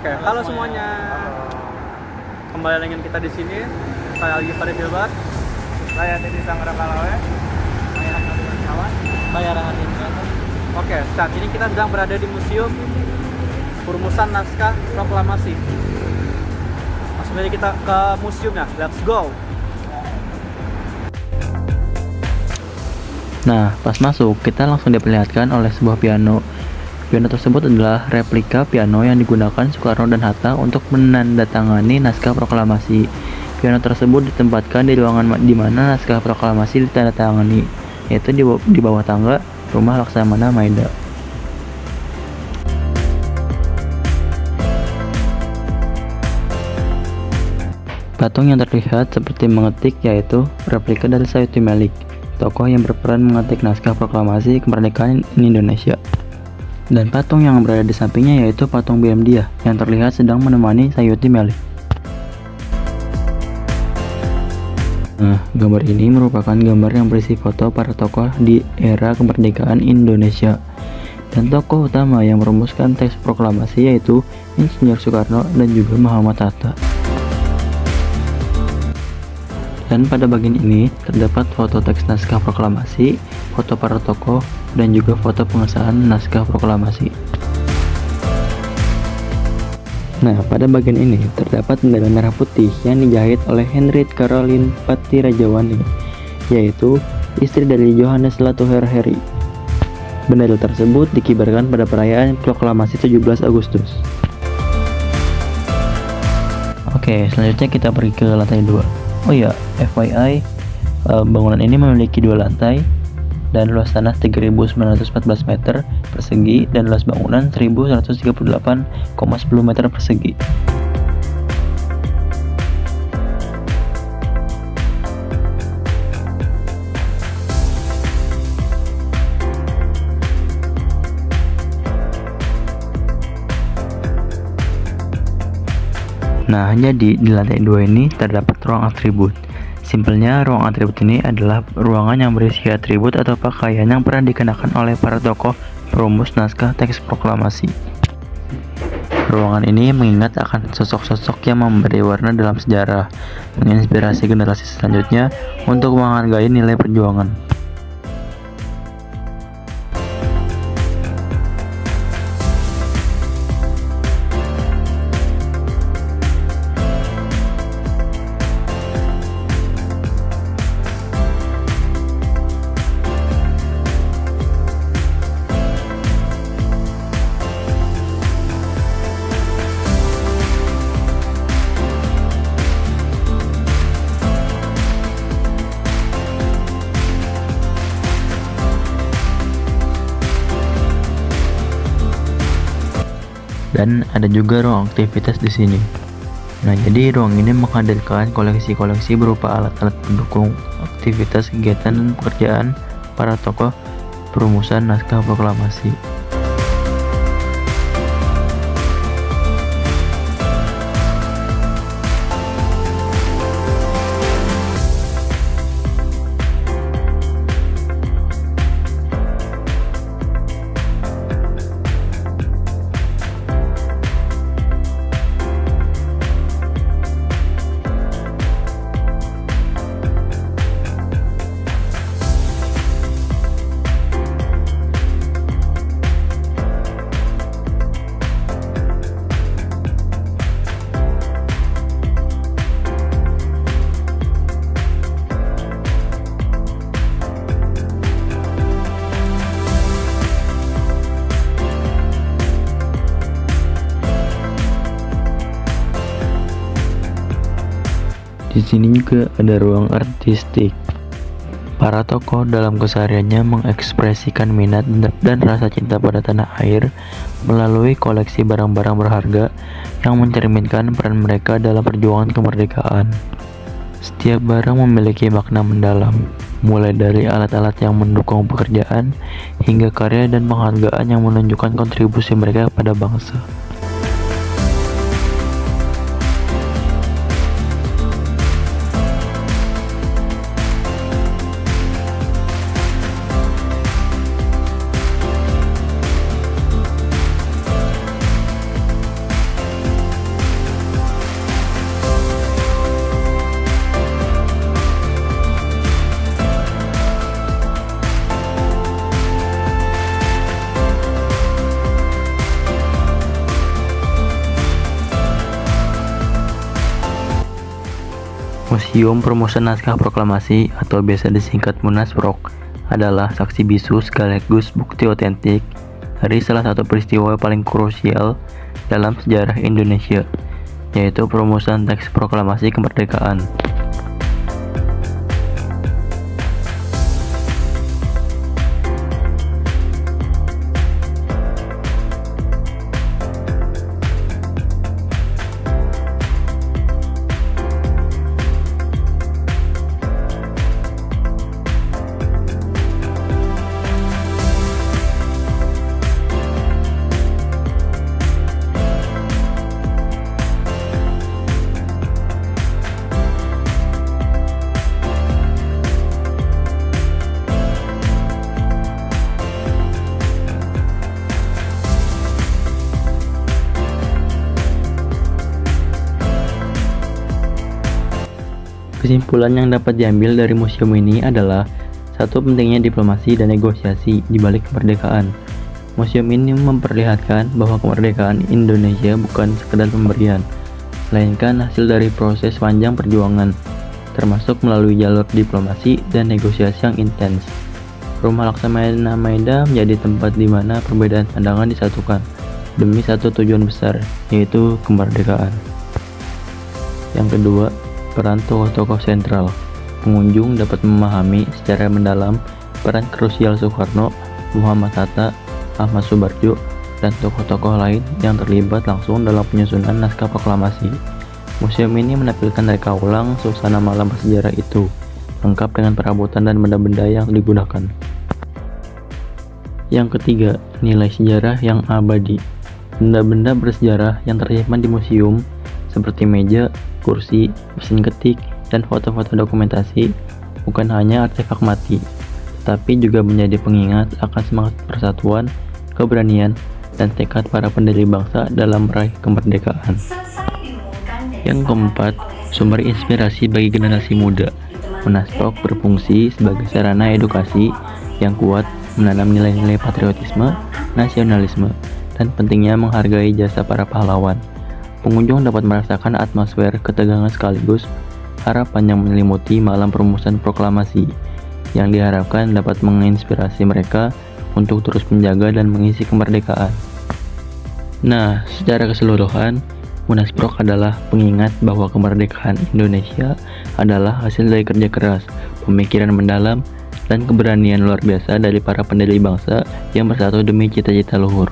Oke, halo semuanya. Kembali lagi dengan kita di sini. Saya Algi Farid Hilbert. Saya Teddy Sanggara Kalawe. Saya Hadi Kawan. Saya Rahan Indra. Oke, saat ini kita sedang berada di Museum Perumusan Naskah Proklamasi. Langsung aja kita ke museumnya. Let's go. Nah, pas masuk, kita langsung diperlihatkan oleh sebuah piano. Piano tersebut adalah replika piano yang digunakan Soekarno dan Hatta untuk menandatangani naskah proklamasi. Piano tersebut ditempatkan di ruangan di mana naskah proklamasi ditandatangani, yaitu di bawah tangga Rumah Laksamana Maida. Patung yang terlihat seperti mengetik yaitu replika dari Sayuti Melik, tokoh yang berperan mengetik naskah proklamasi kemerdekaan Indonesia. Dan patung yang berada di sampingnya yaitu patung BM Dia yang terlihat sedang menemani Sayuti Melik. Nah, gambar ini merupakan gambar yang berisi foto para tokoh di era kemerdekaan Indonesia. Dan tokoh utama yang merumuskan teks proklamasi yaitu Insinyur Soekarno dan juga Muhammad Hatta. Dan pada bagian ini terdapat foto teks naskah proklamasi, foto para tokoh, dan juga foto pengesahan naskah proklamasi. Nah, pada bagian ini terdapat bendera merah putih yang dijahit oleh Henriette Caroline Pattirajawani, yaitu istri dari Johannes Latoher Harry. Bendera tersebut dikibarkan pada perayaan proklamasi 17 Agustus. Oke, selanjutnya kita pergi ke lantai 2. Oh ya, FYI, bangunan ini memiliki 2 lantai dan luas tanah 3.914 meter persegi dan luas bangunan 1.138,10 meter persegi. Nah, jadi di lantai 2 ini terdapat ruang atribut. Simpelnya, ruang atribut ini adalah ruangan yang berisi atribut atau pakaian yang pernah dikenakan oleh para tokoh perumus naskah teks proklamasi. Ruangan ini mengingat akan sosok-sosok yang memberi warna dalam sejarah, menginspirasi generasi selanjutnya untuk menghargai nilai perjuangan. Dan ada juga ruang aktivitas di sini. Nah, jadi ruang ini menghadirkan koleksi-koleksi berupa alat-alat pendukung aktivitas kegiatan dan pekerjaan para tokoh perumusan naskah proklamasi. Di sini juga ada ruang artistik. Para tokoh dalam kesehariannya mengekspresikan minat dan rasa cinta pada tanah air melalui koleksi barang-barang berharga yang mencerminkan peran mereka dalam perjuangan kemerdekaan. Setiap barang memiliki makna mendalam, mulai dari alat-alat yang mendukung pekerjaan hingga karya dan penghargaan yang menunjukkan kontribusi mereka pada bangsa. Museum Perumusan Naskah Proklamasi atau biasa disingkat Munasprok adalah saksi bisu sekaligus bukti otentik dari salah satu peristiwa paling krusial dalam sejarah Indonesia, yaitu perumusan teks proklamasi kemerdekaan. Kesimpulan yang dapat diambil dari museum ini adalah satu, pentingnya diplomasi dan negosiasi di balik kemerdekaan. Museum ini memperlihatkan bahwa kemerdekaan Indonesia bukan sekedar pemberian, melainkan hasil dari proses panjang perjuangan, termasuk melalui jalur diplomasi dan negosiasi yang intens. Rumah Laksamana Maeda menjadi tempat di mana perbedaan pandangan disatukan demi satu tujuan besar, yaitu kemerdekaan. Yang kedua, peran tokoh-tokoh sentral. Pengunjung dapat memahami secara mendalam peran krusial Soekarno, Muhammad Hatta, Ahmad Subarjo, dan tokoh-tokoh lain yang terlibat langsung dalam penyusunan naskah proklamasi. Museum ini menampilkan reka ulang suasana malam bersejarah itu, lengkap dengan perabotan dan benda-benda yang digunakan. Yang ketiga, nilai sejarah yang abadi. Benda-benda bersejarah yang tersimpan di museum seperti meja, kursi, mesin ketik, dan foto-foto dokumentasi bukan hanya artefak mati, tetapi juga menjadi pengingat akan semangat persatuan, keberanian, dan tekad para pendiri bangsa dalam meraih kemerdekaan. Yang keempat, sumber inspirasi bagi generasi muda. Munasprok berfungsi sebagai sarana edukasi yang kuat, menanam nilai-nilai patriotisme, nasionalisme, dan pentingnya menghargai jasa para pahlawan. Pengunjung dapat merasakan atmosfer ketegangan sekaligus harapan yang menyelimuti malam perumusan proklamasi, yang diharapkan dapat menginspirasi mereka untuk terus menjaga dan mengisi kemerdekaan. Nah, secara keseluruhan, Munasprok adalah pengingat bahwa kemerdekaan Indonesia adalah hasil dari kerja keras, pemikiran mendalam, dan keberanian luar biasa dari para pendiri bangsa yang bersatu demi cita-cita luhur.